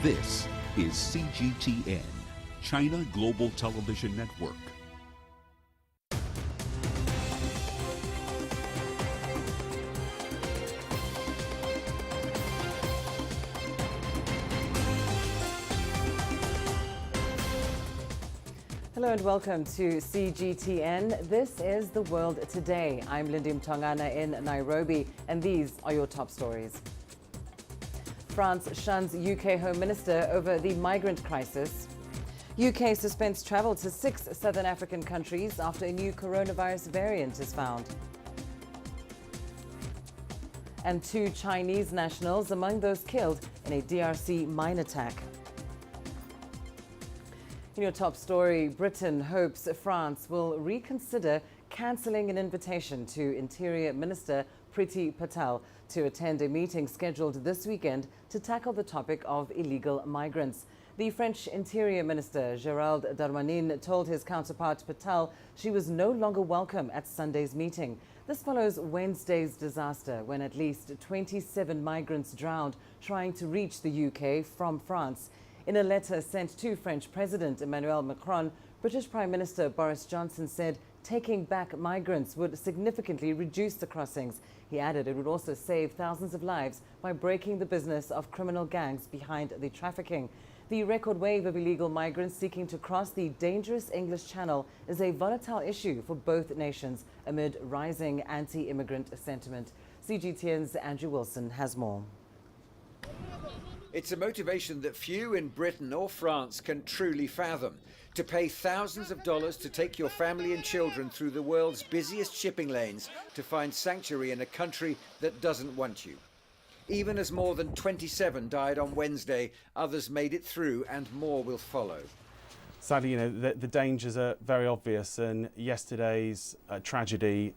This is CGTN, China Global Television Network. Hello and welcome to CGTN. This is The World Today. I'm Lindy Mtongana in Nairobi, and these are your top stories. France shuns UK Home Minister over the migrant crisis. UK suspends travel to 6 southern African countries after a new coronavirus variant is found. And 2 Chinese nationals among those killed in a DRC mine attack. In your top story, Britain hopes France will reconsider cancelling an invitation to Interior Minister Priti Patel to attend a meeting scheduled this weekend to tackle the topic of illegal migrants. The French Interior Minister, Gérald Darmanin, told his counterpart Patel she was no longer welcome at Sunday's meeting. This follows Wednesday's disaster when at least 27 migrants drowned trying to reach the UK from France. In a letter sent to French President Emmanuel Macron, British Prime Minister Boris Johnson said taking back migrants would significantly reduce the crossings. He added it would also save thousands of lives by breaking the business of criminal gangs behind the trafficking. The record wave of illegal migrants seeking to cross the dangerous English Channel is a volatile issue for both nations amid rising anti-immigrant sentiment. CGTN's Andrew Wilson has more. It's a motivation that few in Britain or France can truly fathom. To pay thousands of dollars to take your family and children through the world's busiest shipping lanes to find sanctuary in a country that doesn't want you. Even as more than 27 died on Wednesday, others made it through and more will follow. Sadly, the dangers are very obvious, and yesterday's tragedy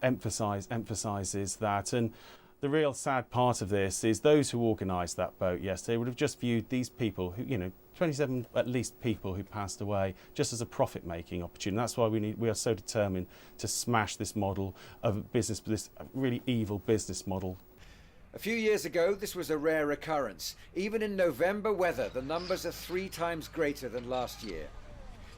emphasises that. And the real sad part of this is those who organised that boat yesterday would have just viewed these people who, 27 at least people who passed away, just as a profit-making opportunity. That's why we are so determined to smash this model of business, this really evil business model. A few years ago, this was a rare occurrence. Even in November weather, the numbers are 3 times greater than last year.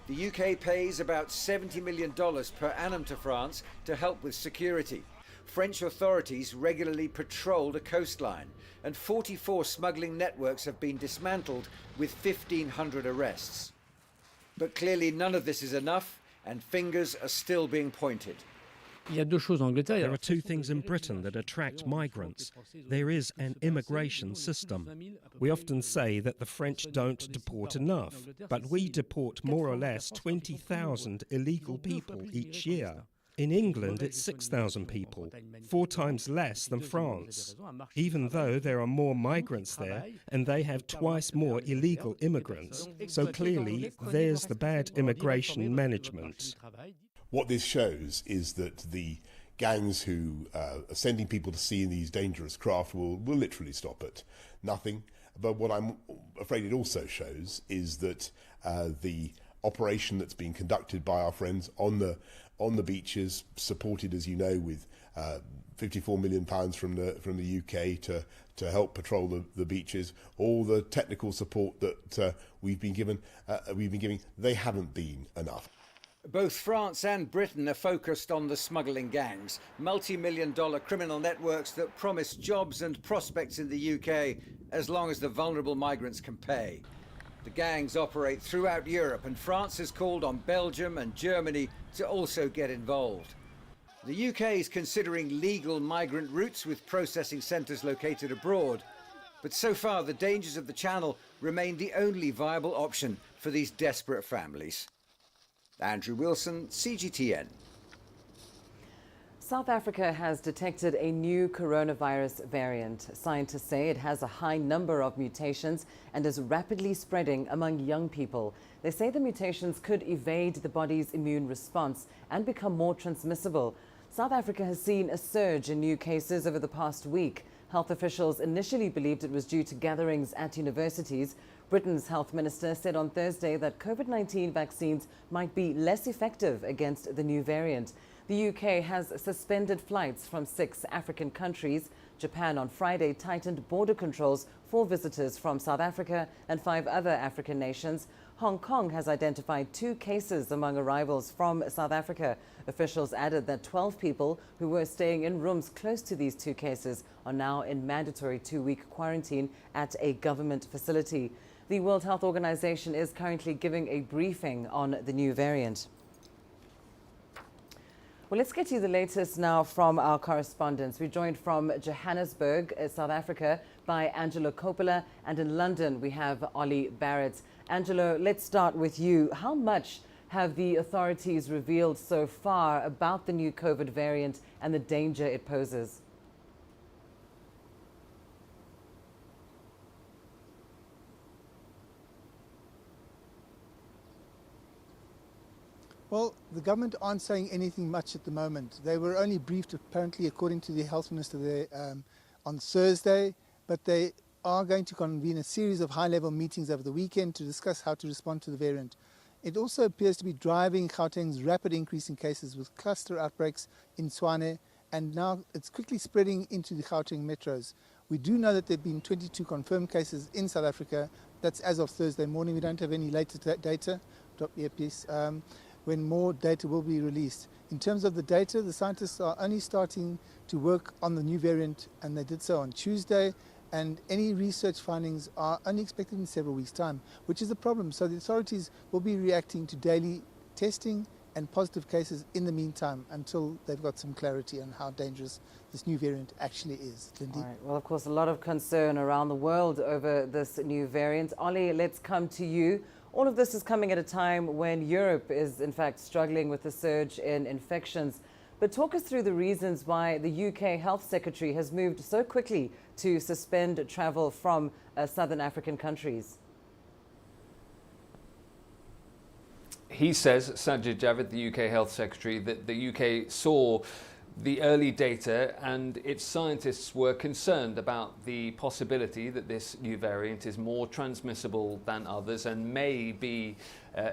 The UK pays about $70 million per annum to France to help with security. French authorities regularly patrol the coastline, and 44 smuggling networks have been dismantled with 1,500 arrests. But clearly none of this is enough, and fingers are still being pointed. There are 2 things in Britain that attract migrants. There is an immigration system. We often say that the French don't deport enough, but we deport more or less 20,000 illegal people each year. In England, it's 6,000 people, 4 times less than France, even though there are more migrants there and they have twice more illegal immigrants. So clearly, there's the bad immigration management. What this shows is that the gangs who are sending people to sea in these dangerous craft will literally stop at nothing. But what I'm afraid it also shows is that the operation that's being conducted by our friends on the beaches, supported, as you know, with £54 million from the UK to help patrol the beaches, all the technical support that we've been giving, they haven't been enough. Both France and Britain are focused on the smuggling gangs, multi-million-dollar criminal networks that promise jobs and prospects in the UK as long as the vulnerable migrants can pay. The gangs operate throughout Europe, and France has called on Belgium and Germany to also get involved. The UK is considering legal migrant routes with processing centres located abroad. But so far, the dangers of the Channel remain the only viable option for these desperate families. Andrew Wilson, CGTN. South Africa has detected a new coronavirus variant. Scientists say it has a high number of mutations and is rapidly spreading among young people. They say the mutations could evade the body's immune response and become more transmissible. South Africa has seen a surge in new cases over the past week. Health officials initially believed it was due to gatherings at universities. Britain's health minister said on Thursday that COVID-19 vaccines might be less effective against the new variant. The UK has suspended flights from 6 African countries. Japan on Friday tightened border controls for visitors from South Africa and 5 other African nations. Hong Kong has identified 2 cases among arrivals from South Africa. Officials added that 12 people who were staying in rooms close to these 2 cases are now in mandatory 2-week quarantine at a government facility. The World Health Organization is currently giving a briefing on the new variant. Well, let's get you the latest now from our correspondents. We're joined from Johannesburg, South Africa, by Angelo Coppola, and in London we have Ollie Barrett. Angelo, let's start with you. How much have the authorities revealed so far about the new COVID variant and the danger it poses? Well, the government aren't saying anything much at the moment. They were only briefed, apparently, according to the health minister there, on Thursday, but they are going to convene a series of high-level meetings over the weekend to discuss how to respond to the variant. It also appears to be driving Gauteng's rapid increase in cases with cluster outbreaks in Tshwane, and now it's quickly spreading into the Gauteng metros. We do know that there have been 22 confirmed cases in South Africa. That's as of Thursday morning. We don't have any later data. Drop the earpiece. When more data will be released. In terms of the data, the scientists are only starting to work on the new variant, and they did so on Tuesday, and any research findings are only expected in several weeks' time, which is a problem. So the authorities will be reacting to daily testing and positive cases in the meantime until they've got some clarity on how dangerous this new variant actually is. Lindy? All right. Well, of course, a lot of concern around the world over this new variant. Ollie, let's come to you. All of this is coming at a time when Europe is, in fact, struggling with a surge in infections. But talk us through the reasons why the UK Health Secretary has moved so quickly to suspend travel from southern African countries. He says, Sajid Javid, the UK Health Secretary, that the UK saw the early data and its scientists were concerned about the possibility that this new variant is more transmissible than others and may be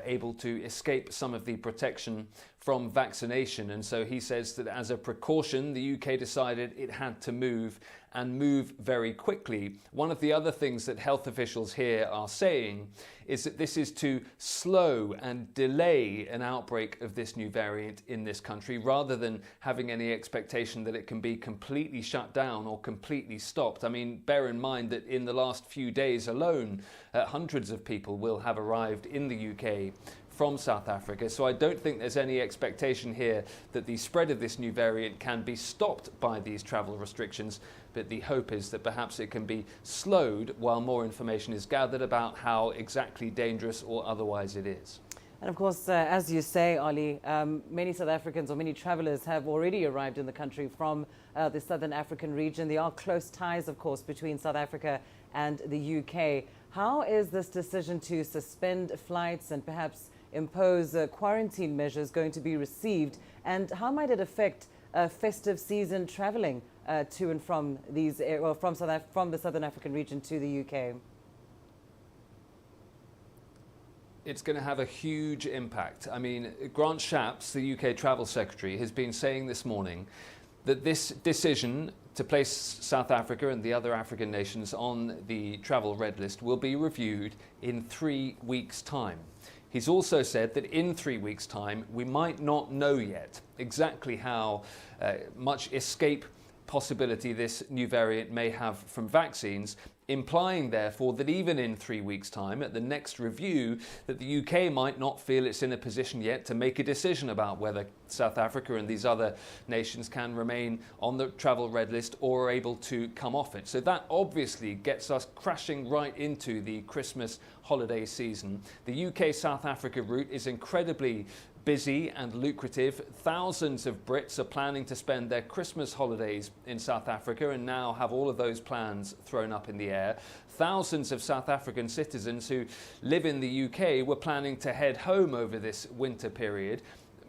able to escape some of the protection from vaccination. And so he says that as a precaution, the UK decided it had to move and move very quickly. One of the other things that health officials here are saying is that this is to slow and delay an outbreak of this new variant in this country rather than having any expectation that it can be completely shut down or completely stopped. I mean, bear in mind that in the last few days alone, hundreds of people will have arrived in the UK from South Africa. So I don't think there's any expectation here that the spread of this new variant can be stopped by these travel restrictions. But the hope is that perhaps it can be slowed while more information is gathered about how exactly dangerous or otherwise it is. And of course, as you say, Ollie, many South Africans or many travellers have already arrived in the country from the southern African region. There are close ties, of course, between South Africa and the UK. How is this decision to suspend flights and perhaps impose quarantine measures going to be received? And how might it affect festive season travelling to and from these, from the southern African region to the UK? It's going to have a huge impact. I mean, Grant Shapps, the UK Travel Secretary, has been saying this morning that this decision to place South Africa and the other African nations on the travel red list will be reviewed in 3 weeks' time. He's also said that in 3 weeks' time, we might not know yet exactly how much escape possibility this new variant may have from vaccines, implying therefore that even in 3 weeks' time, at the next review, that the UK might not feel it's in a position yet to make a decision about whether South Africa and these other nations can remain on the travel red list or are able to come off it. So that obviously gets us crashing right into the Christmas holiday season. The UK-South Africa route is incredibly busy and lucrative. Thousands of Brits are planning to spend their Christmas holidays in South Africa and now have all of those plans thrown up in the air. Thousands of South African citizens who live in the UK were planning to head home over this winter period,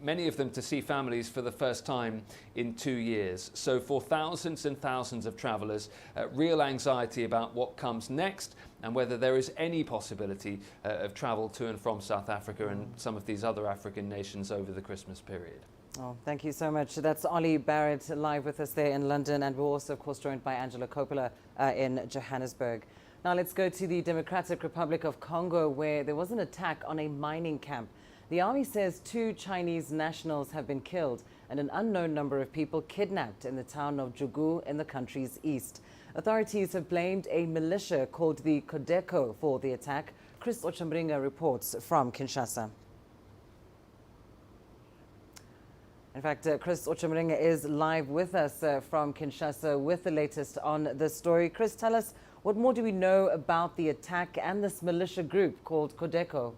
many of them to see families for the first time in 2 years. So for thousands and thousands of travellers, real anxiety about what comes next and whether there is any possibility of travel to and from South Africa and some of these other African nations over the Christmas period. Oh, thank you so much. That's Ollie Barrett live with us there in London, and we're also, of course, joined by Angela Coppola in Johannesburg. Now let's go to the Democratic Republic of Congo, where there was an attack on a mining camp. The army says 2 Chinese nationals have been killed and an unknown number of people kidnapped in the town of Jugu in the country's east. Authorities have blamed a militia called the Codeco for the attack. Chris Ochambringa reports from Kinshasa. In fact, Chris Ochambringa is live with us from Kinshasa with the latest on this story. Chris, tell us, what more do we know about the attack and this militia group called Codeco?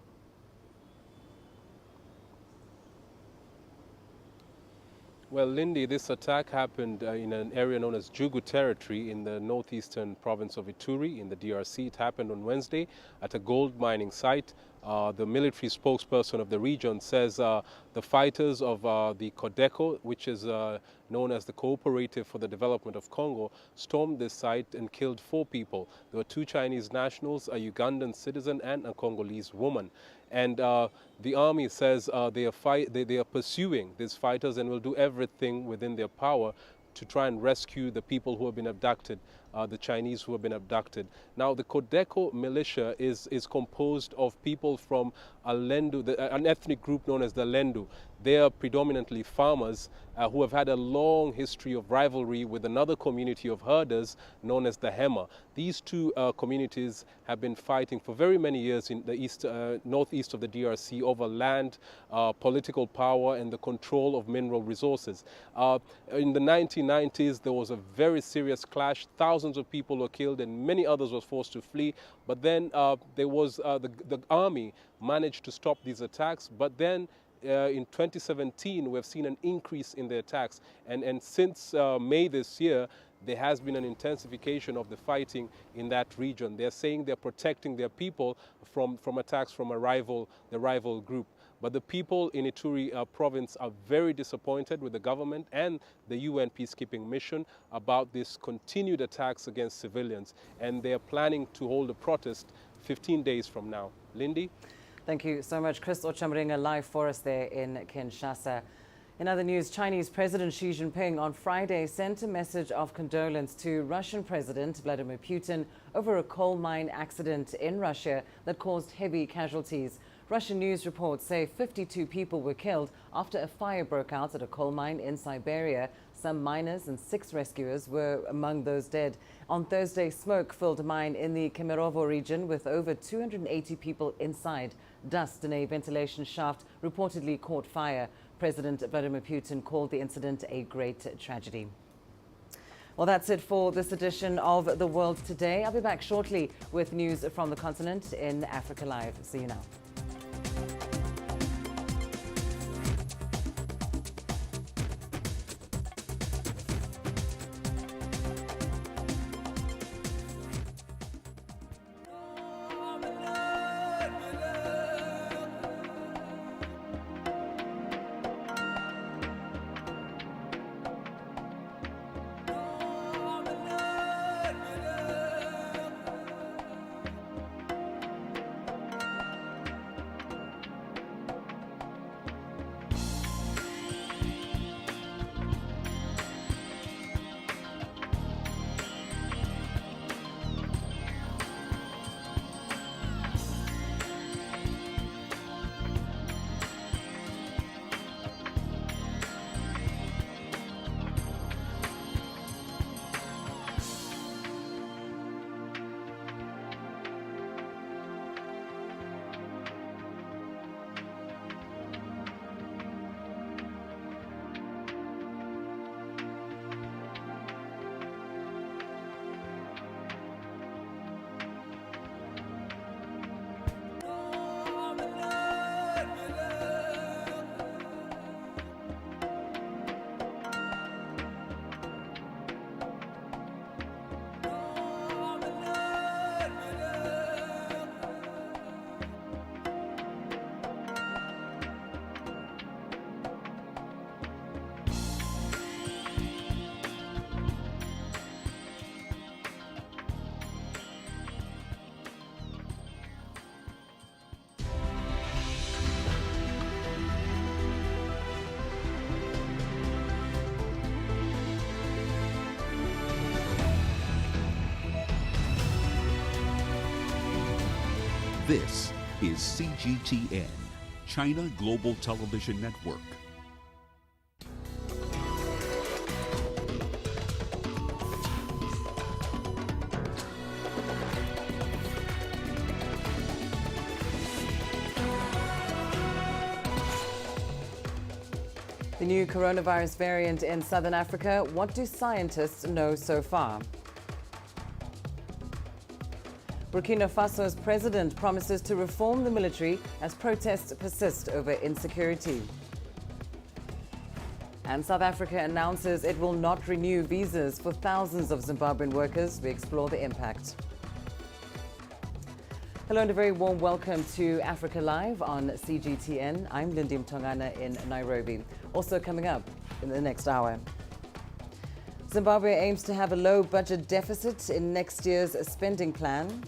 Well, Lindy, this attack happened in an area known as Jugu territory in the northeastern province of Ituri in the DRC. It happened on Wednesday at a gold mining site. The military spokesperson of the region says the fighters of the Codeco, which is known as the Cooperative for the Development of Congo, stormed this site and killed 4 people. There were 2 Chinese nationals, a Ugandan citizen and a Congolese woman. And the army says they are pursuing these fighters and will do everything within their power to try and rescue the people who have been abducted, the Chinese who have been abducted. Now, the Codeco militia is composed of people from Lendu, an ethnic group known as the Lendu. They are predominantly farmers who have had a long history of rivalry with another community of herders known as the Hema. These 2 communities have been fighting for very many years in the northeast of the DRC over land, political power, and the control of mineral resources. In the 1990s, there was a very serious clash. Thousands of people were killed and many others were forced to flee. But then there was the army managed to stop these attacks. But then in 2017, we've seen an increase in the attacks. And since May this year, there has been an intensification of the fighting in that region. They're saying they're protecting their people from attacks from the rival group. But the people in Ituri province are very disappointed with the government and the UN peacekeeping mission about these continued attacks against civilians. And they are planning to hold a protest 15 days from now. Lindy? Thank you so much. Chris Ochambringa live for us there in Kinshasa. In other news, Chinese President Xi Jinping on Friday sent a message of condolence to Russian President Vladimir Putin over a coal mine accident in Russia that caused heavy casualties. Russian news reports say 52 people were killed after a fire broke out at a coal mine in Siberia. Some miners and 6 rescuers were among those dead. On Thursday, smoke filled a mine in the Kemerovo region with over 280 people inside. Dust in a ventilation shaft reportedly caught fire. President Vladimir Putin called the incident a great tragedy. Well, that's it for this edition of The World Today. I'll be back shortly with news from the continent in Africa Live. See you now. This is CGTN, China Global Television Network. The new coronavirus variant in southern Africa, what do scientists know so far? Burkina Faso's president promises to reform the military as protests persist over insecurity. And South Africa announces it will not renew visas for thousands of Zimbabwean workers. We explore the impact. Hello and a very warm welcome to Africa Live on CGTN. I'm Lindy Mtongana in Nairobi. Also coming up in the next hour. Zimbabwe aims to have a low budget deficit in next year's spending plan.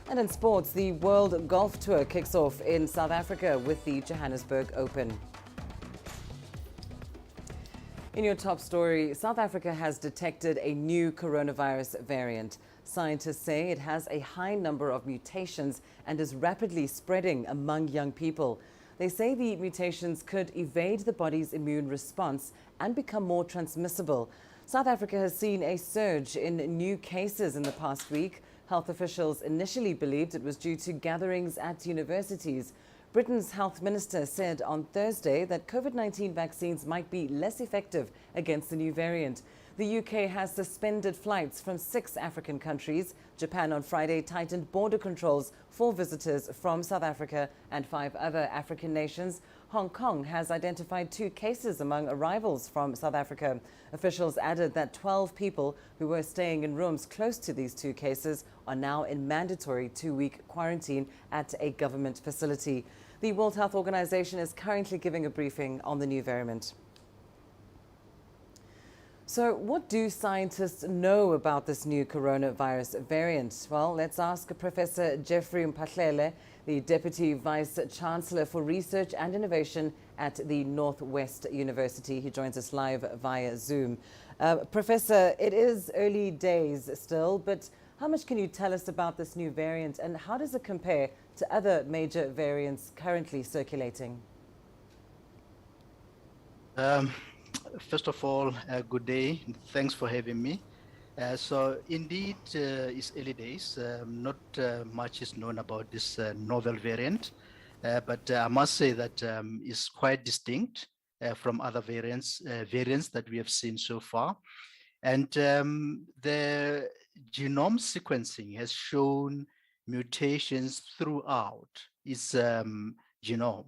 And in sports, the World Golf Tour kicks off in South Africa with the Johannesburg Open. In your top story, South Africa has detected a new coronavirus variant. Scientists say it has a high number of mutations and is rapidly spreading among young people. They say the mutations could evade the body's immune response and become more transmissible. South Africa has seen a surge in new cases in the past week. Health officials initially believed it was due to gatherings at universities. Britain's health minister said on Thursday that COVID-19 vaccines might be less effective against the new variant. The UK has suspended flights from 6 African countries. Japan on Friday tightened border controls for visitors from South Africa and 5 other African nations. Hong Kong has identified 2 cases among arrivals from South Africa. Officials added that 12 people who were staying in rooms close to these 2 cases are now in mandatory 2-week quarantine at a government facility. The World Health Organization is currently giving a briefing on the new variant. So what do scientists know about this new coronavirus variant? Well, let's ask Professor Jeffrey Mpahlele, the Deputy Vice Chancellor for Research and Innovation at the Northwest University. He joins us live via Zoom. Professor, it is early days still, but how much can you tell us about this new variant and how does it compare to other major variants currently circulating? First of all, good day. Thanks for having me. So indeed, it's early days. Not much is known about this novel variant, but I must say that it's quite distinct from other variants that we have seen so far. And the genome sequencing has shown mutations throughout its genome.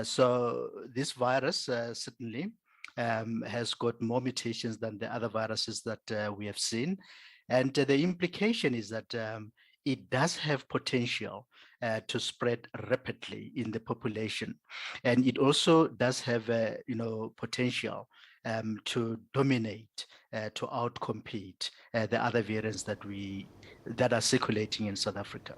So this virus certainly has got more mutations than the other viruses that we have seen. And the implication is that it does have potential to spread rapidly in the population. And it also does have potential to dominate, to outcompete the other variants that are circulating in South Africa.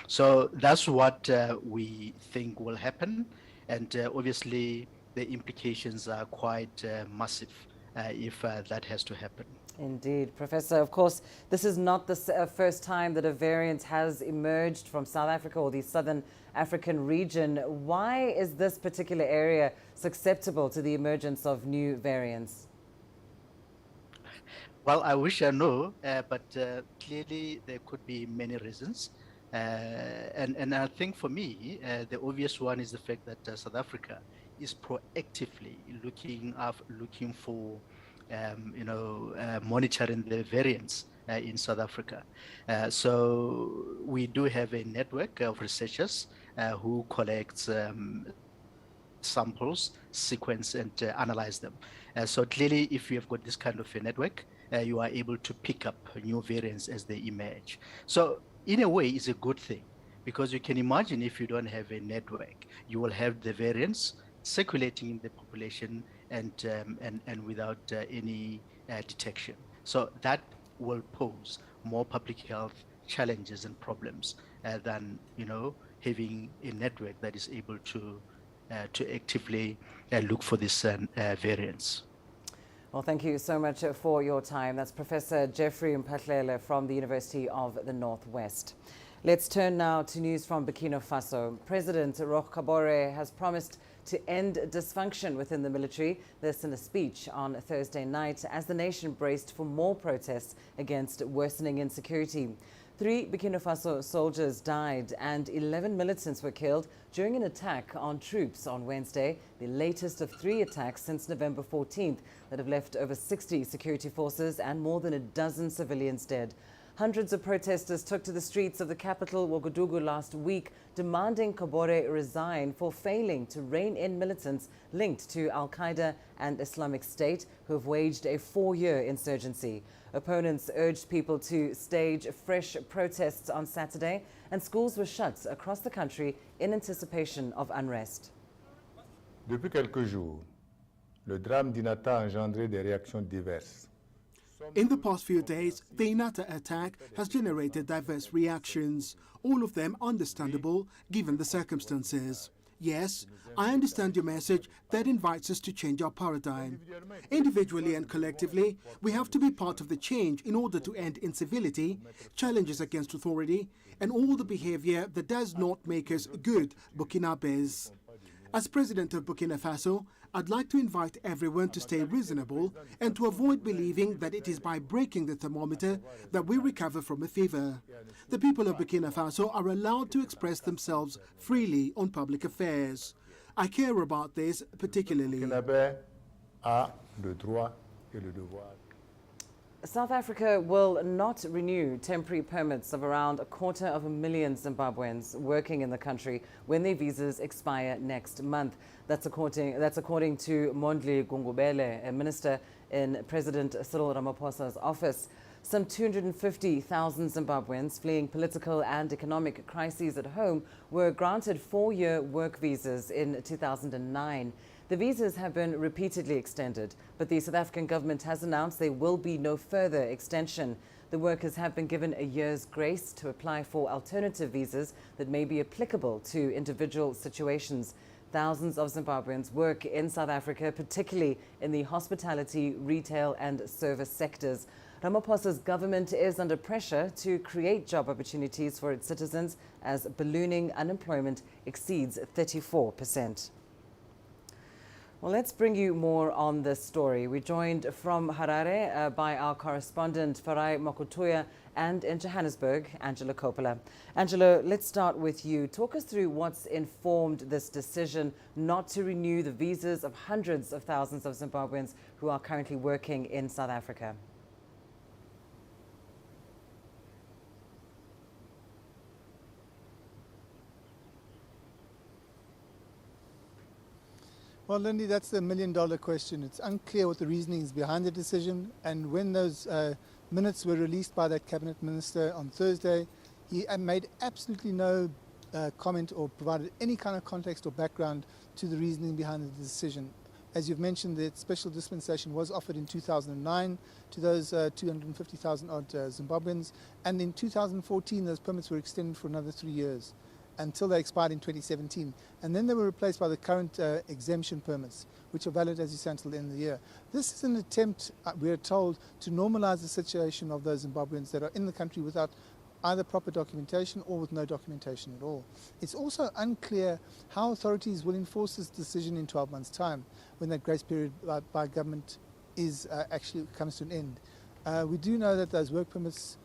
So that's what we think will happen. And obviously, the implications are quite massive if that has to happen. Indeed. Professor, of course, this is not the first time that a variant has emerged from South Africa or the southern African region. Why is this particular area susceptible to the emergence of new variants? Well, I wish I know, but clearly there could be many reasons. And I think for me, the obvious one is the fact that South Africa is proactively looking for, monitoring the variants in South Africa. So we do have a network of researchers who collects samples, sequence, and analyze them. So clearly, if you have got this kind of a network, you are able to pick up new variants as they emerge. So in a way, it's a good thing, because you can imagine if you don't have a network, you will have the variants circulating in the population and without any detection. So that will pose more public health challenges and problems than having a network that is able to actively look for these variants. Well, thank you so much for your time. That's Professor Jeffrey Mpahlele from the University of the Northwest. Let's turn now to news from Burkina Faso. President Roch Kabore has promised to end dysfunction within the military. This in a speech on Thursday night as the nation braced for more protests against worsening insecurity. 3 Burkina Faso soldiers died and 11 militants were killed during an attack on troops on Wednesday, the latest of 3 attacks since November 14th that have left over 60 security forces and more than a dozen civilians dead. Hundreds of protesters took to the streets of the capital, Ouagadougou, last week, demanding Kabore resign for failing to rein in militants linked to Al-Qaeda and Islamic State, who have waged a 4-year insurgency. Opponents urged people to stage fresh protests on Saturday, and schools were shut across the country in anticipation of unrest. Depuis quelques jours, le drame d'Inata a engendré des réactions diverses. In the past few days, the Inata attack has generated diverse reactions, all of them understandable given the circumstances. Yes, I understand your message that invites us to change our paradigm. Individually and collectively, we have to be part of the change in order to end incivility, challenges against authority, and all the behavior that does not make us good Burkinabés. As President of Burkina Faso, I'd like to invite everyone to stay reasonable and to avoid believing that it is by breaking the thermometer that we recover from a fever. The people of Burkina Faso are allowed to express themselves freely on public affairs. I care about this particularly. South Africa will not renew temporary permits of around 250,000 Zimbabweans working in the country when their visas expire next month. That's according to Mondli Gungubele, a minister in President Cyril Ramaphosa's office. Some 250,000 Zimbabweans fleeing political and economic crises at home were granted 4-year work visas in 2009. The visas have been repeatedly extended, but the South African government has announced there will be no further extension. The workers have been given a year's grace to apply for alternative visas that may be applicable to individual situations. Thousands of Zimbabweans work in South Africa, particularly in the hospitality, retail and service sectors. Ramaphosa's government is under pressure to create job opportunities for its citizens as ballooning unemployment exceeds 34%. Well, let's bring you more on this story. We're joined from Harare by our correspondent Farai Mokutuya and in Johannesburg, Angela Coppola. Angela, let's start with you. Talk us through what's informed this decision not to renew the visas of hundreds of thousands of Zimbabweans who are currently working in South Africa. Well, Lindy, that's the million-dollar question. It's unclear what the reasoning is behind the decision, and when those minutes were released by that cabinet minister on Thursday, he made absolutely no comment or provided any kind of context or background to the reasoning behind the decision. As you've mentioned, the special dispensation was offered in 2009 to those 250,000 odd Zimbabweans, and in 2014 those permits were extended for another 3 years, until they expired in 2017. And then they were replaced by the current exemption permits, which are valid, as you say, until the end of the year. This is an attempt, we are told, to normalize the situation of those Zimbabweans that are in the country without either proper documentation or with no documentation at all. It's also unclear how authorities will enforce this decision in 12 months' time, when that grace period by government is actually comes to an end. We do know that those work permits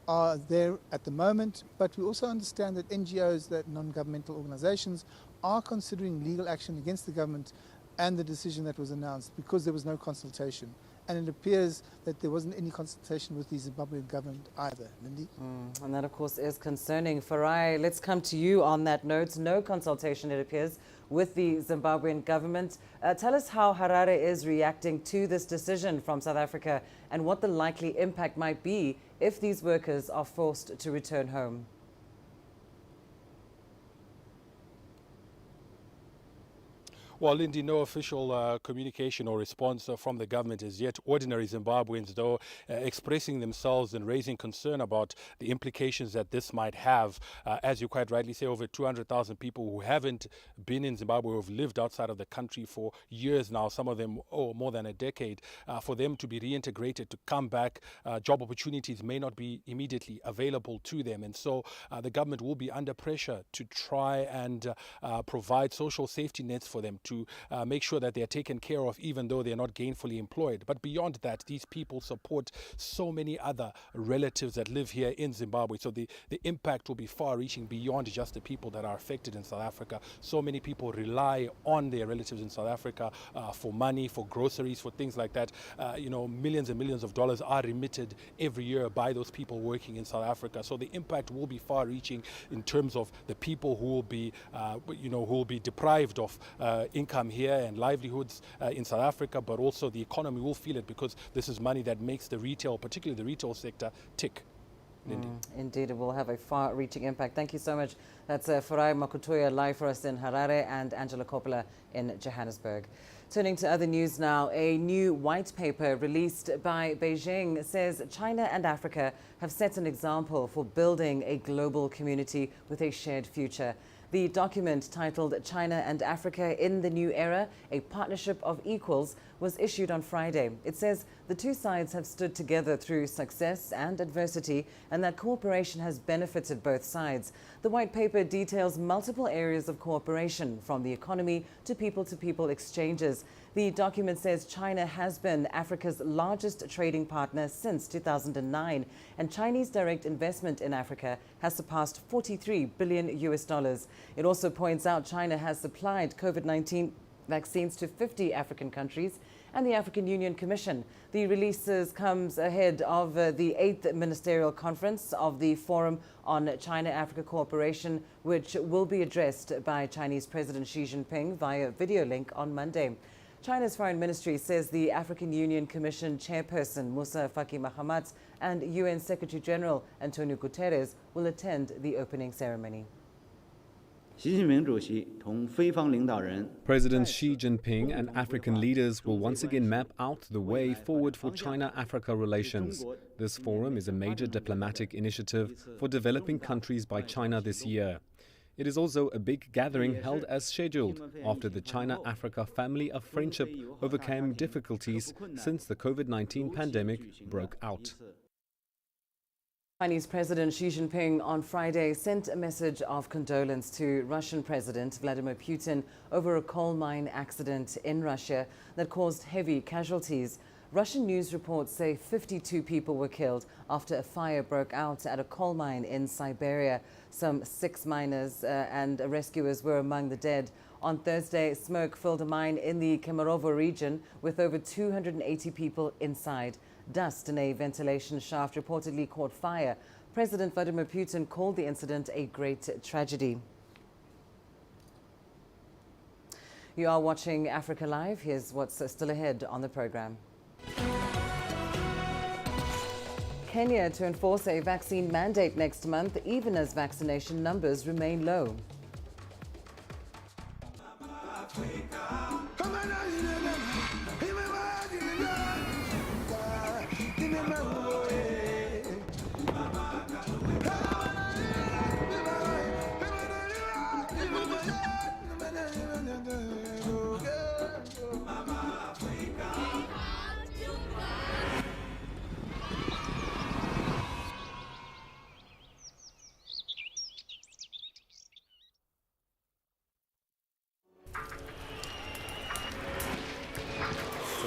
are there at the moment, but we also understand that NGOs, that non-governmental organizations, are considering legal action against the government and the decision that was announced because there was no consultation. And it appears that there wasn't any consultation with the Zimbabwean government either. Lindy? And that, of course, is concerning. Farai, let's come to you on that note. No consultation, it appears, with the Zimbabwean government. Tell us how Harare is reacting to this decision from South Africa and what the likely impact might be if these workers are forced to return home. Well, Lindy, no official communication or response from the government as yet. Ordinary Zimbabweans, though, expressing themselves and raising concern about the implications that this might have. As you quite rightly say, over 200,000 people who haven't been in Zimbabwe, who have lived outside of the country for years now, some of them more than a decade. For them to be reintegrated, to come back, job opportunities may not be immediately available to them. And so the government will be under pressure to try and provide social safety nets for them, to make sure that they are taken care of even though they are not gainfully employed. But beyond that, these people support so many other relatives that live here in Zimbabwe. So the impact will be far-reaching beyond just the people that are affected in South Africa. So many people rely on their relatives in South Africa for money, for groceries, for things like that. Millions and millions of dollars are remitted every year by those people working in South Africa. So the impact will be far-reaching in terms of the people who will be deprived of income here and livelihoods in South Africa, but also the economy will feel it because this is money that makes the retail, particularly the retail sector, tick. Lindy. Indeed, it will have a far-reaching impact. Thank you so much. That's Farai Makutoya live for us in Harare and Angela Coppola in Johannesburg. Turning to other news now, a new white paper released by Beijing says China and Africa have set an example for building a global community with a shared future. The document, titled China and Africa in the New Era, a Partnership of Equals, was issued on Friday. It says the two sides have stood together through success and adversity, and that cooperation has benefited both sides. The white paper details multiple areas of cooperation, from the economy to people-to-people exchanges. The document says China has been Africa's largest trading partner since 2009, and Chinese direct investment in Africa has surpassed $43 billion. It also points out China has supplied COVID-19 vaccines to 50 African countries and the African Union Commission. The releases comes ahead of the 8th Ministerial Conference of the Forum on China-Africa Cooperation, which will be addressed by Chinese President Xi Jinping via video link on Monday. China's Foreign Ministry says the African Union Commission chairperson Musa Faki Mahamat and UN Secretary General Antonio Guterres will attend the opening ceremony. President Xi Jinping and African leaders will once again map out the way forward for China-Africa relations. This forum is a major diplomatic initiative for developing countries by China this year. It is also a big gathering held as scheduled after the China-Africa family of friendship overcame difficulties since the COVID-19 pandemic broke out. Chinese President Xi Jinping on Friday sent a message of condolence to Russian President Vladimir Putin over a coal mine accident in Russia that caused heavy casualties. Russian news reports say 52 people were killed after a fire broke out at a coal mine in Siberia. Some 6 miners and rescuers were among the dead. On Thursday, smoke filled a mine in the Kemerovo region with over 280 people inside. Dust in a ventilation shaft reportedly caught fire. President Vladimir Putin called the incident a great tragedy. You are watching Africa Live. Here's what's still ahead on the program. Kenya to enforce a vaccine mandate next month, even as vaccination numbers remain low.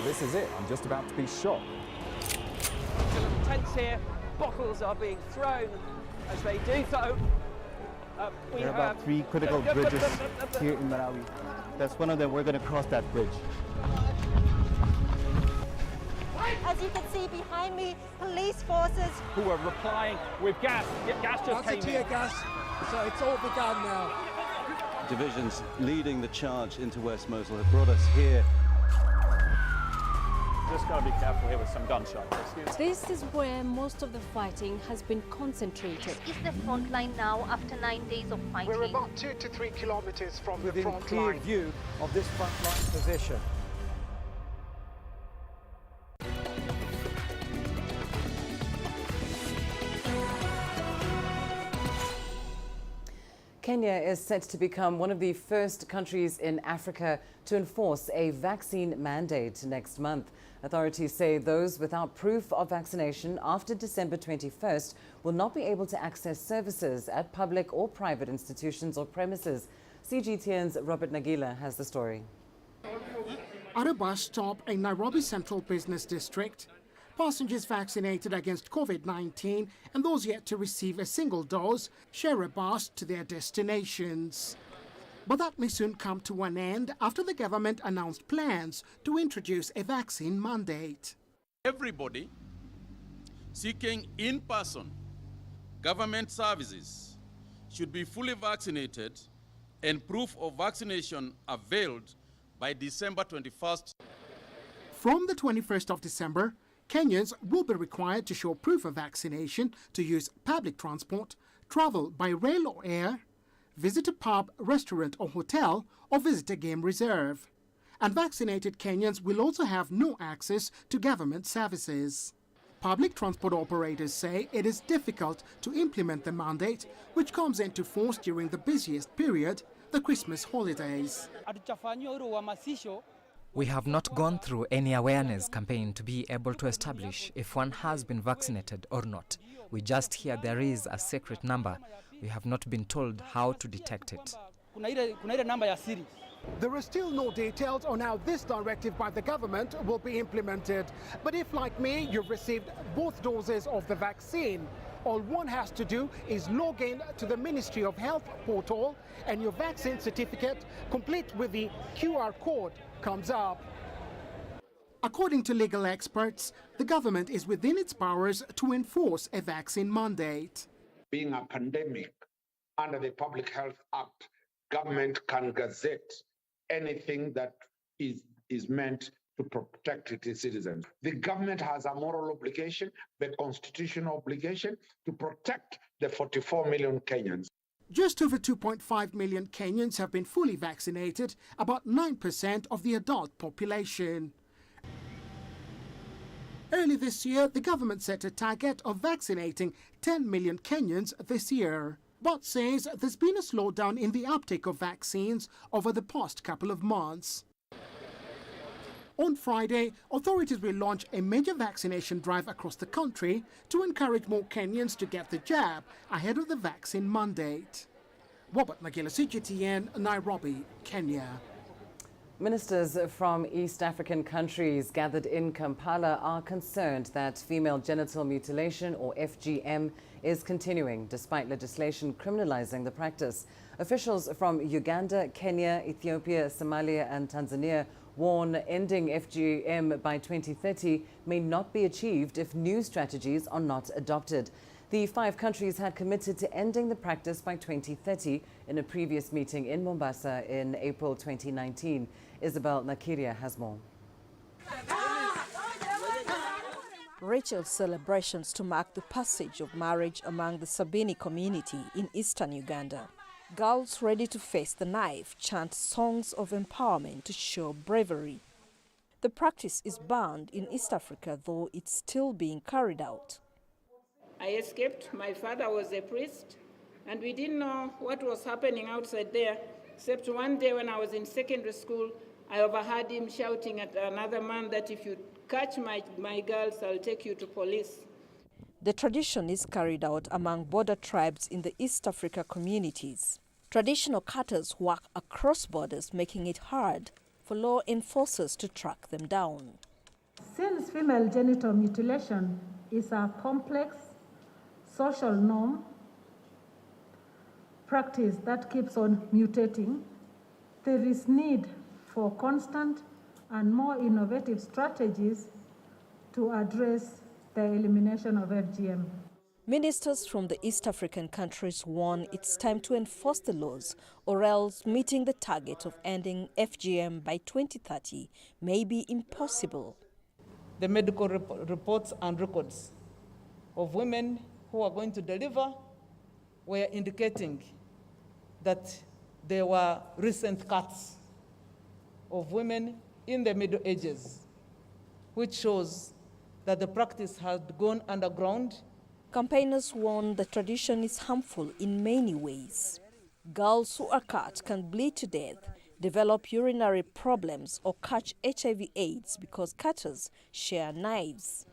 This is it. I'm just about to be shot. Tents here, bottles are being thrown. As they do so, there are about 3 critical bridges here in Malawi. That's one of them. We're going to cross that bridge. As you can see behind me, police forces who are replying with gas. Gas just came in. Tear gas. So it's all begun now. Divisions leading the charge into West Mosul have brought us here. just got to be careful here with some gunshots. This is where most of the fighting has been concentrated. Is the front line now after 9 days of fighting? We're about 2 to 3 kilometers from the Within front clear line. view of this front line position. Kenya is set to become one of the first countries in Africa to enforce a vaccine mandate next month. Authorities say those without proof of vaccination after December 21st will not be able to access services at public or private institutions or premises. CGTN's Robert Nagila has the story. At a bus stop in Nairobi's central business district, passengers vaccinated against COVID-19 and those yet to receive a single dose share a bus to their destinations. But that may soon come to an end after the government announced plans to introduce a vaccine mandate. Everybody seeking in-person government services should be fully vaccinated and proof of vaccination availed by December 21st. From the 21st of December, Kenyans will be required to show proof of vaccination to use public transport, travel by rail or air, visit a pub, restaurant or hotel, or visit a game reserve. Unvaccinated Kenyans will also have no access to government services. Public transport operators say it is difficult to implement the mandate, which comes into force during the busiest period, the Christmas holidays. We have not gone through any awareness campaign to be able to establish if one has been vaccinated or not. We just hear there is a secret number. We have not been told how to detect it. There are still no details on how this directive by the government will be implemented. But if, like me, you've received both doses of the vaccine, all one has to do is log in to the Ministry of Health portal and your vaccine certificate, complete with the QR code, comes up. According to legal experts, the government is within its powers to enforce a vaccine mandate. Being a pandemic, under the Public Health Act, government can gazette anything that is meant to protect its citizens. The government has a moral obligation, the constitutional obligation, to protect the 44 million Kenyans. Just over 2.5 million Kenyans have been fully vaccinated, about 9% of the adult population. Early this year, the government set a target of vaccinating 10 million Kenyans this year, but says there's been a slowdown in the uptake of vaccines over the past couple of months. On Friday, authorities will launch a major vaccination drive across the country to encourage more Kenyans to get the jab ahead of the vaccine mandate. Robert Nagila, CGTN, Nairobi, Kenya. Ministers from East African countries gathered in Kampala are concerned that female genital mutilation, or FGM, is continuing despite legislation criminalizing the practice. Officials from Uganda, Kenya, Ethiopia, Somalia and Tanzania warn ending FGM by 2030 may not be achieved if new strategies are not adopted. The 5 countries had committed to ending the practice by 2030 in a previous meeting in Mombasa in April 2019. Isabel Nakiria has more. Ritual celebrations to mark the passage of marriage among the Sabini community in eastern Uganda. Girls ready to face the knife chant songs of empowerment to show bravery. The practice is banned in East Africa, though it's still being carried out. I escaped. My father was a priest, and we didn't know what was happening outside there, except one day when I was in secondary school, I overheard him shouting at another man that if you catch my girls, I'll take you to police. The tradition is carried out among border tribes in the East Africa communities. Traditional cutters work across borders, making it hard for law enforcers to track them down. Since female genital mutilation is a complex social norm practice that keeps on mutating, there is need for constant and more innovative strategies to address the elimination of FGM. Ministers from the East African countries warn it's time to enforce the laws, or else meeting the target of ending FGM by 2030 may be impossible. the medical reports and records of women who are going to deliver were indicating that there were recent cuts of women in the Middle Ages, which shows that the practice had gone underground. Campaigners warn the tradition is harmful in many ways. Girls who are cut can bleed to death, develop urinary problems, or catch HIV/AIDS because cutters share knives.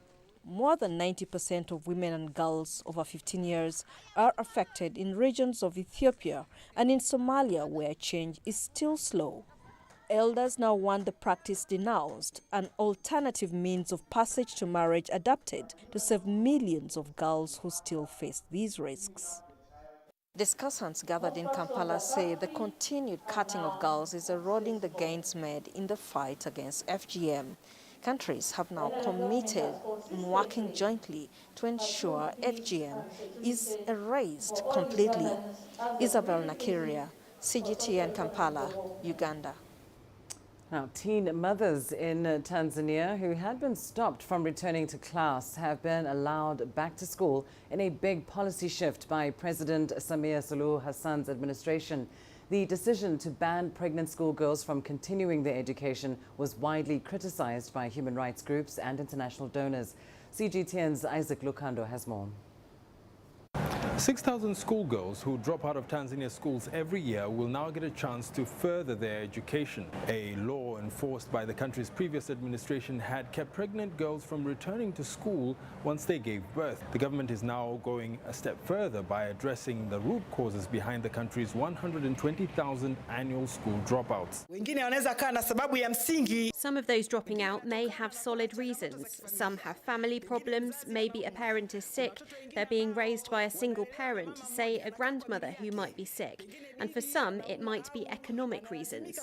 More than 90% of women and girls over 15 years are affected in regions of Ethiopia and in Somalia, where change is still slow. Elders now want the practice denounced, an alternative means of passage to marriage adapted to save millions of girls who still face these risks. Discussants gathered in Kampala say the continued cutting of girls is eroding the gains made in the fight against FGM. Countries have now committed in working jointly to ensure FGM is erased completely. Isabel Nakiria, CGTN Kampala, Uganda. Now, teen mothers in Tanzania who had been stopped from returning to class have been allowed back to school in a big policy shift by President Samia Suluhu Hassan's administration. The decision to ban pregnant schoolgirls from continuing their education was widely criticized by human rights groups and international donors. CGTN's Isaac Lukando has more. 6,000 schoolgirls who drop out of Tanzania schools every year will now get a chance to further their education. A law enforced by the country's previous administration had kept pregnant girls from returning to school once they gave birth. The government is now going a step further by addressing the root causes behind the country's 120,000 annual school dropouts. Some of those dropping out may have solid reasons. Some have family problems, maybe a parent is sick, they're being raised by a single parent, say a grandmother who might be sick, and for some it might be economic reasons.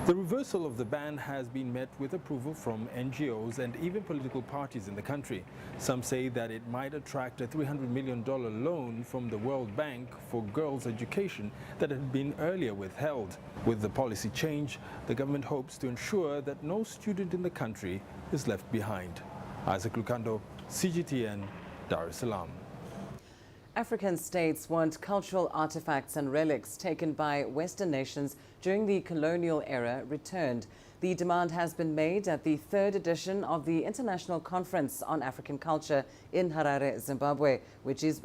The reversal of the ban has been met with approval from NGOs and even political parties in the country. Some say that it might attract a $300 million loan from the World Bank for girls' education that had been earlier withheld. With the policy change, the government hopes to ensure that no student in the country is left behind. Isaac Lukando, CGTN, Dar es Salaam. African states want cultural artifacts and relics taken by Western nations during the colonial era returned. The demand has been made at the third edition of the International Conference on African Culture in Harare, Zimbabwe, which is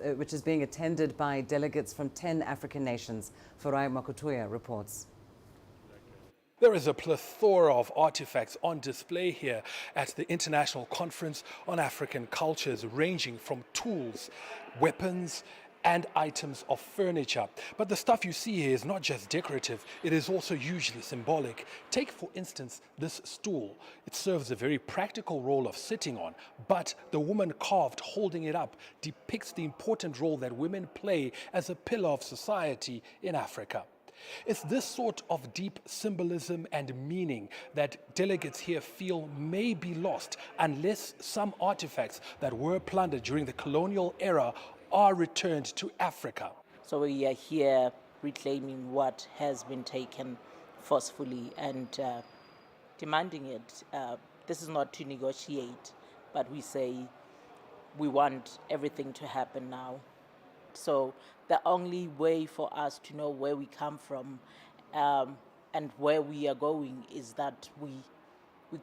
being attended by delegates from 10 African nations. Farai Makutuya reports. There is a plethora of artifacts on display here at the International Conference on African Cultures, ranging from tools, weapons, and items of furniture. But the stuff you see here is not just decorative, it is also usually symbolic. Take, for instance, this stool. It serves a very practical role of sitting on, but the woman carved holding it up depicts the important role that women play as a pillar of society in Africa. It's this sort of deep symbolism and meaning that delegates here feel may be lost unless some artifacts that were plundered during the colonial era are returned to Africa. So we are here reclaiming what has been taken forcefully and demanding it. This is not to negotiate, but we say we want everything to happen now. So the only way for us to know where we come from and where we are going is that we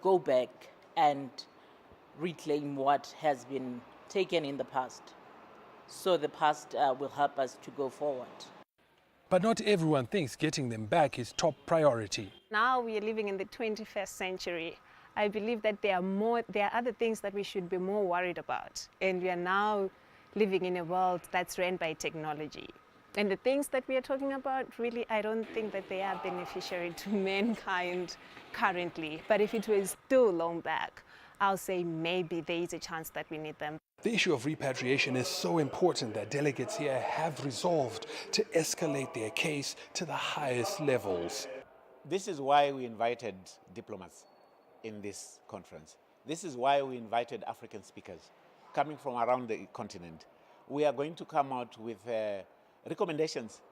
go back and reclaim what has been taken in the past. So the past will help us to go forward. But not everyone thinks getting them back is top priority. Now we are living in the 21st century. I believe that there are other things that we should be more worried about. And we are now living in a world that's run by technology. And the things that we are talking about, really, I don't think that they are beneficiary to mankind currently. But if it was still long back, I'll say maybe there is a chance that we need them. The issue of repatriation is so important that delegates here have resolved to escalate their case to the highest levels. This is why we invited diplomats in this conference. This is why we invited African speakers coming from around the continent. We are going to come out with recommendations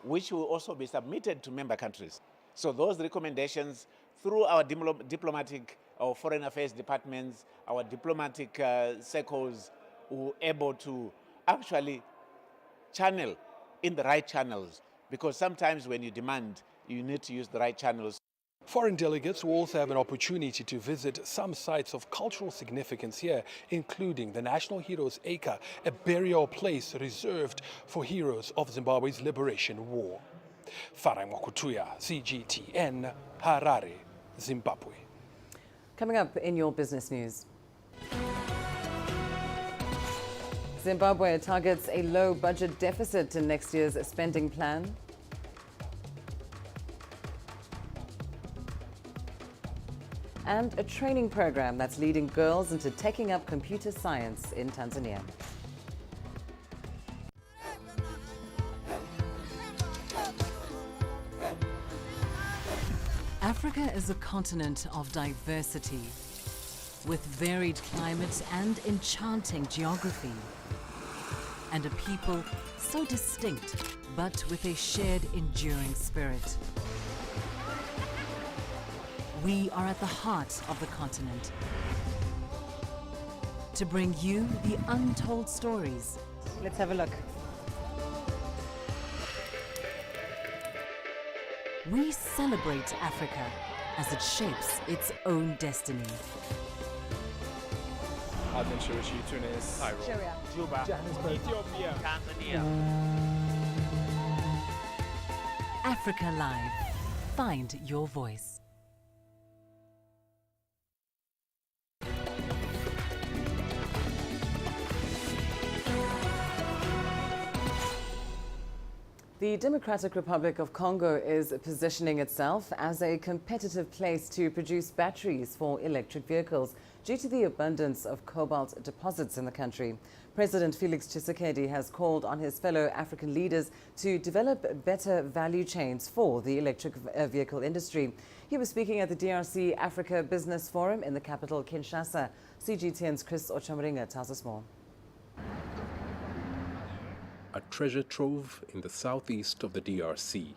which will also be submitted to member countries. So those recommendations, through our diplomatic our foreign affairs departments, our diplomatic circles were able to actually channel in the right channels, because sometimes when you demand, you need to use the right channels. Foreign delegates will also have an opportunity to visit some sites of cultural significance here, including the National Heroes Acre, a burial place reserved for heroes of Zimbabwe's liberation war. Farai Mwakutuya, CGTN, Harare, Zimbabwe. Coming up in your business news. Zimbabwe targets a low budget deficit in next year's spending plan. And a training program that's leading girls into taking up computer science in Tanzania. Africa is a continent of diversity, with varied climates and enchanting geography, and a people so distinct, but with a shared enduring spirit. We are at the heart of the continent to bring you the untold stories. Let's have a look. We celebrate Africa as it shapes its own destiny. Tunis, Cairo, Juba, Ethiopia, Tanzania. Africa Live. Find your voice. The Democratic Republic of Congo is positioning itself as a competitive place to produce batteries for electric vehicles due to the abundance of cobalt deposits in the country. President Felix Tshisekedi has called on his fellow African leaders to develop better value chains for the electric vehicle industry. He was speaking at the DRC Africa Business Forum in the capital, Kinshasa. CGTN's Chris Ochamaringa tells us more. A treasure trove in the southeast of the DRC.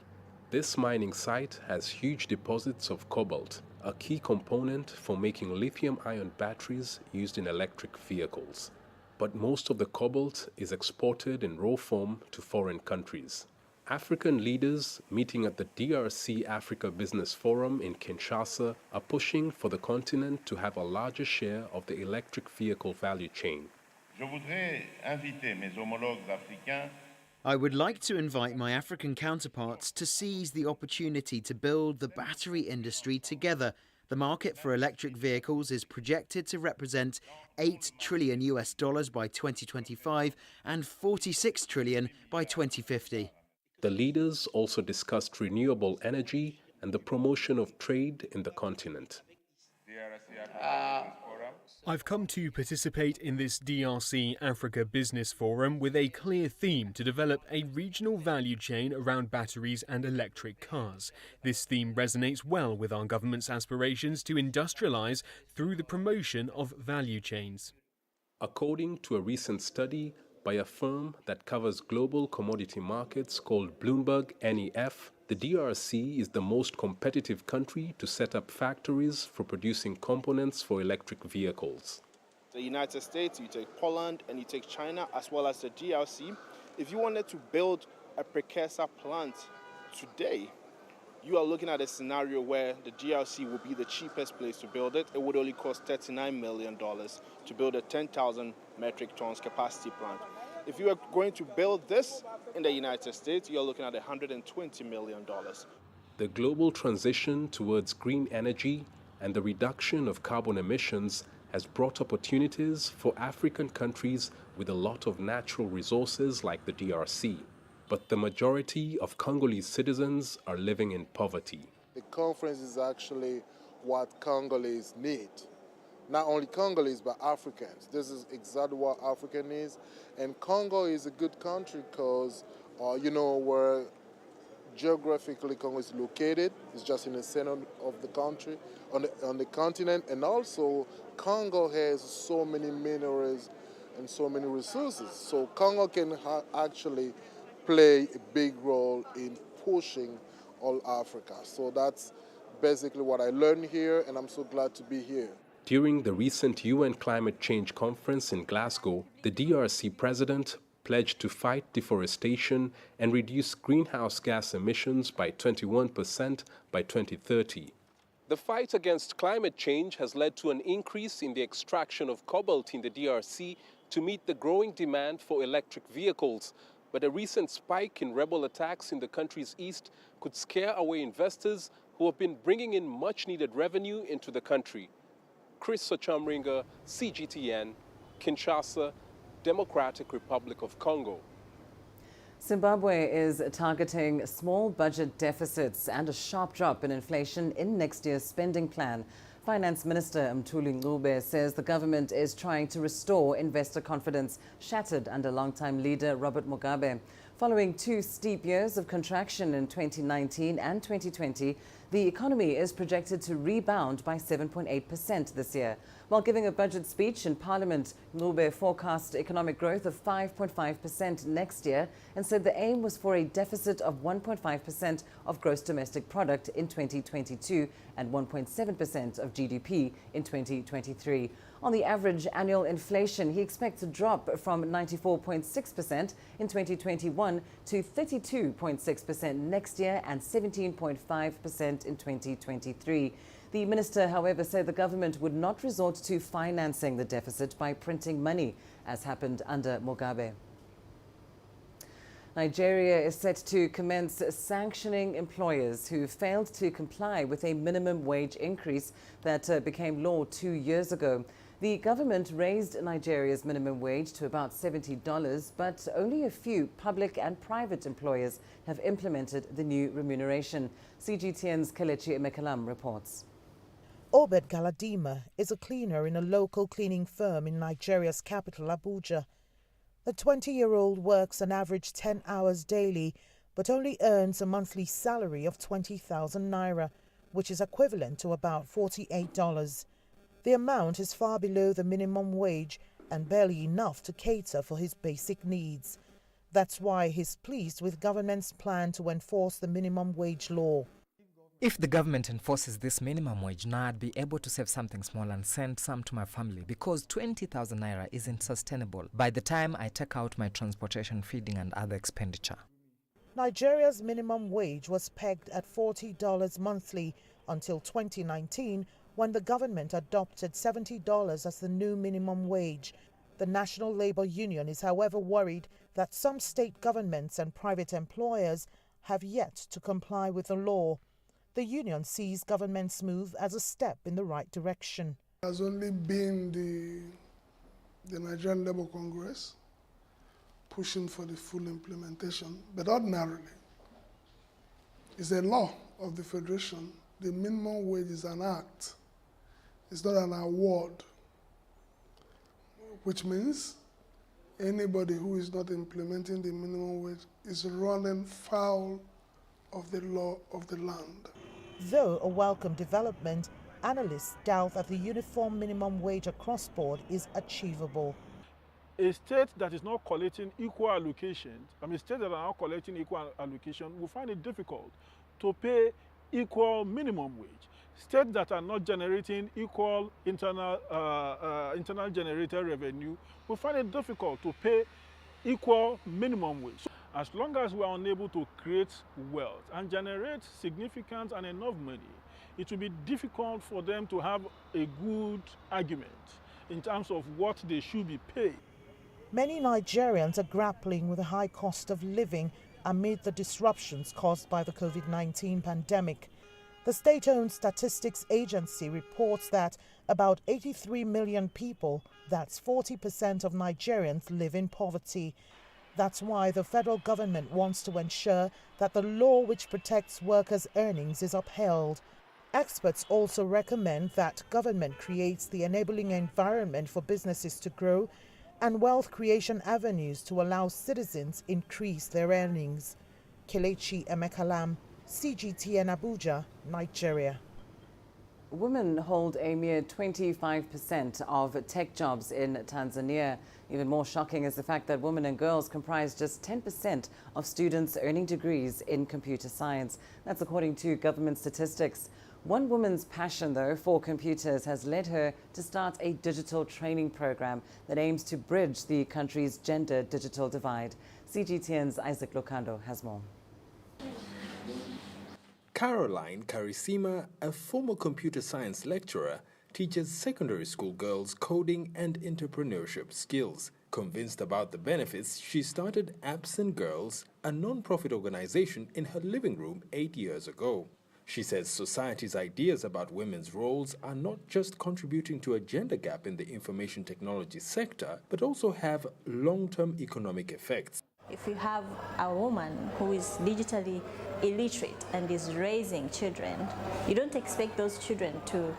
This mining site has huge deposits of cobalt, a key component for making lithium-ion batteries used in electric vehicles. But most of the cobalt is exported in raw form to foreign countries. African leaders meeting at the DRC Africa Business Forum in Kinshasa are pushing for the continent to have a larger share of the electric vehicle value chain. I would like to invite my African counterparts to seize the opportunity to build the battery industry together. The market for electric vehicles is projected to represent $8 trillion by 2025 and $46 trillion by 2050. The leaders also discussed renewable energy and the promotion of trade in the continent. I've come to participate in this DRC Africa Business Forum with a clear theme to develop a regional value chain around batteries and electric cars. This theme resonates well with our government's aspirations to industrialize through the promotion of value chains. According to a recent study by a firm that covers global commodity markets called Bloomberg NEF, the DRC is the most competitive country to set up factories for producing components for electric vehicles. The United States, you take Poland, and you take China, as well as the DRC. If you wanted to build a precursor plant today, you are looking at a scenario where the DRC will be the cheapest place to build it. It would only cost $39 million to build a 10,000 metric tons capacity plant. If you are going to build this in the United States, you're looking at $120 million. The global transition towards green energy and the reduction of carbon emissions has brought opportunities for African countries with a lot of natural resources like the DRC. But the majority of Congolese citizens are living in poverty. The conference is actually what Congolese need. Not only Congolese, but Africans. This is exactly what Africa needs. And Congo is a good country because, where geographically Congo is located. It's just in the center of the country, on the continent. And also, Congo has so many minerals and so many resources. So Congo can actually play a big role in pushing all Africa. So that's basically what I learned here, and I'm so glad to be here. During the recent UN Climate Change Conference in Glasgow, the DRC president pledged to fight deforestation and reduce greenhouse gas emissions by 21% by 2030. The fight against climate change has led to an increase in the extraction of cobalt in the DRC to meet the growing demand for electric vehicles. But a recent spike in rebel attacks in the country's east could scare away investors who have been bringing in much-needed revenue into the country. Chris Sochamringa, CGTN, Kinshasa, Democratic Republic of Congo. Zimbabwe is targeting small budget deficits and a sharp drop in inflation in next year's spending plan. Finance Minister Mthuli says the government is trying to restore investor confidence shattered under longtime leader Robert Mugabe. Following 2 steep years of contraction in 2019 and 2020, the economy is projected to rebound by 7.8% this year. While giving a budget speech in Parliament, Ngube forecast economic growth of 5.5% next year and said the aim was for a deficit of 1.5% of gross domestic product in 2022 and 1.7% of GDP in 2023. On the average annual inflation, he expects a drop from 94.6% in 2021 to 32.6% next year and 17.5% in 2023. The minister, however, said the government would not resort to financing the deficit by printing money, as happened under Mugabe. Nigeria is set to commence sanctioning employers who failed to comply with a minimum wage increase that became law 2 years ago. The government raised Nigeria's minimum wage to about $70, but only a few public and private employers have implemented the new remuneration. CGTN's Kelechi Emekalam reports. Obed Galadima is a cleaner in a local cleaning firm in Nigeria's capital, Abuja. The 20-year-old works an average 10 hours daily, but only earns a monthly salary of 20,000 naira, which is equivalent to about $48. The amount is far below the minimum wage and barely enough to cater for his basic needs. That's why he's pleased with government's plan to enforce the minimum wage law. If the government enforces this minimum wage, now I'd be able to save something small and send some to my family, because 20,000 naira isn't sustainable by the time I take out my transportation, feeding and other expenditure. Nigeria's minimum wage was pegged at $40 monthly until 2019, when the government adopted $70 as the new minimum wage. The National Labour Union is, however, worried that some state governments and private employers have yet to comply with the law. The union sees government's move as a step in the right direction. It has only been the Nigerian Labour Congress pushing for the full implementation, but ordinarily, it's a law of the Federation. The minimum wage is an act. It's not an award, which means anybody who is not implementing the minimum wage is running foul of the law of the land. Though a welcome development, analysts doubt that the uniform minimum wage across board is achievable. A state that is not collecting equal allocation, states that are not collecting equal allocation will find it difficult to pay equal minimum wage. States that are not generating equal internal generated revenue will find it difficult to pay equal minimum wage. As long as we are unable to create wealth and generate significant and enough money, it will be difficult for them to have a good argument in terms of what they should be paid. Many Nigerians are grappling with a high cost of living amid the disruptions caused by the COVID-19 pandemic. The state-owned statistics agency reports that about 83 million people, that's 40% of Nigerians, live in poverty. That's why the federal government wants to ensure that the law which protects workers' earnings is upheld. Experts also recommend that government creates the enabling environment for businesses to grow and wealth creation avenues to allow citizens increase their earnings. Kelechi Emekalam, CGTN Abuja, Nigeria. Women hold a mere 25% of tech jobs in Tanzania. Even more shocking is the fact that women and girls comprise just 10% of students earning degrees in computer science. That's according to government statistics. One woman's passion, though, for computers has led her to start a digital training program that aims to bridge the country's gender digital divide. CGTN's Isaac Lokando has more. Caroline Karisima, a former computer science lecturer, teaches secondary school girls coding and entrepreneurship skills. Convinced about the benefits, she started Apps and Girls, a non-profit organization, in her living room 8 years ago. She says society's ideas about women's roles are not just contributing to a gender gap in the information technology sector, but also have long-term economic effects. If you have a woman who is digitally illiterate and is raising children, you don't expect those children to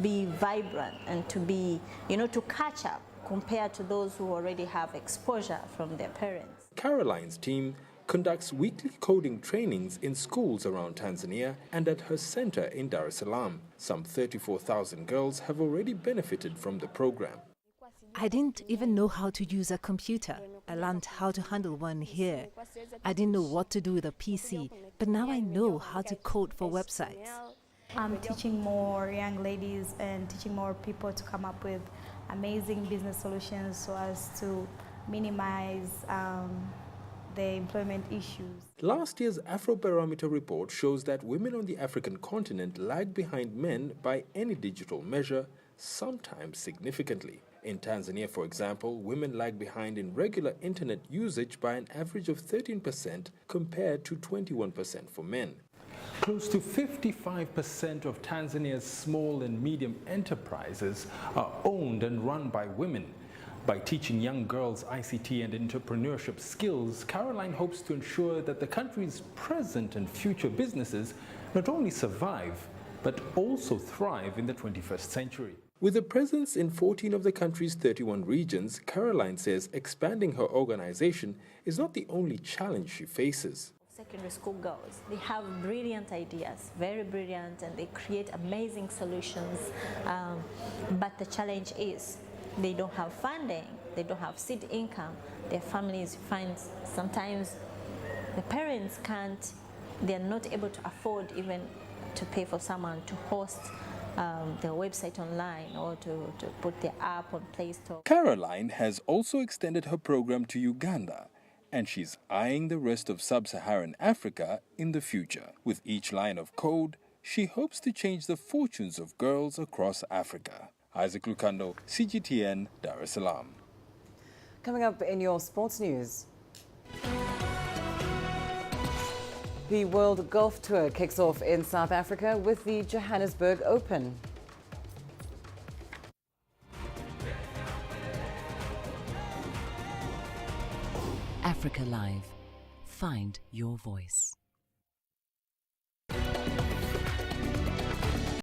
be vibrant and to be, to catch up compared to those who already have exposure from their parents. Caroline's team conducts weekly coding trainings in schools around Tanzania and at her center in Dar es Salaam. Some 34,000 girls have already benefited from the program. I didn't even know how to use a computer. I learned how to handle one here. I didn't know what to do with a PC, but now I know how to code for websites. I'm teaching more young ladies and teaching more people to come up with amazing business solutions so as to minimize the employment issues. Last year's Afrobarometer report shows that women on the African continent lag behind men by any digital measure, sometimes significantly. In Tanzania, for example, women lag behind in regular internet usage by an average of 13% compared to 21% for men. Close to 55% of Tanzania's small and medium enterprises are owned and run by women. By teaching young girls ICT and entrepreneurship skills, Caroline hopes to ensure that the country's present and future businesses not only survive, but also thrive in the 21st century. With a presence in 14 of the country's 31 regions, Caroline says expanding her organization is not the only challenge she faces. Secondary school girls, they have brilliant ideas, very brilliant, and they create amazing solutions. But the challenge is they don't have funding, they don't have seed income. Their families find sometimes the parents can't, they're not able to afford even to pay for someone to host their website online or to put their app on Play Store. Caroline has also extended her program to Uganda, and she's eyeing the rest of sub-Saharan Africa in the future. With each line of code, she hopes to change the fortunes of girls across Africa. Isaac Lukando, CGTN, Dar es Salaam. Coming up in your sports news. The World Golf Tour kicks off in South Africa with the Johannesburg Open. Africa Live. Find your voice.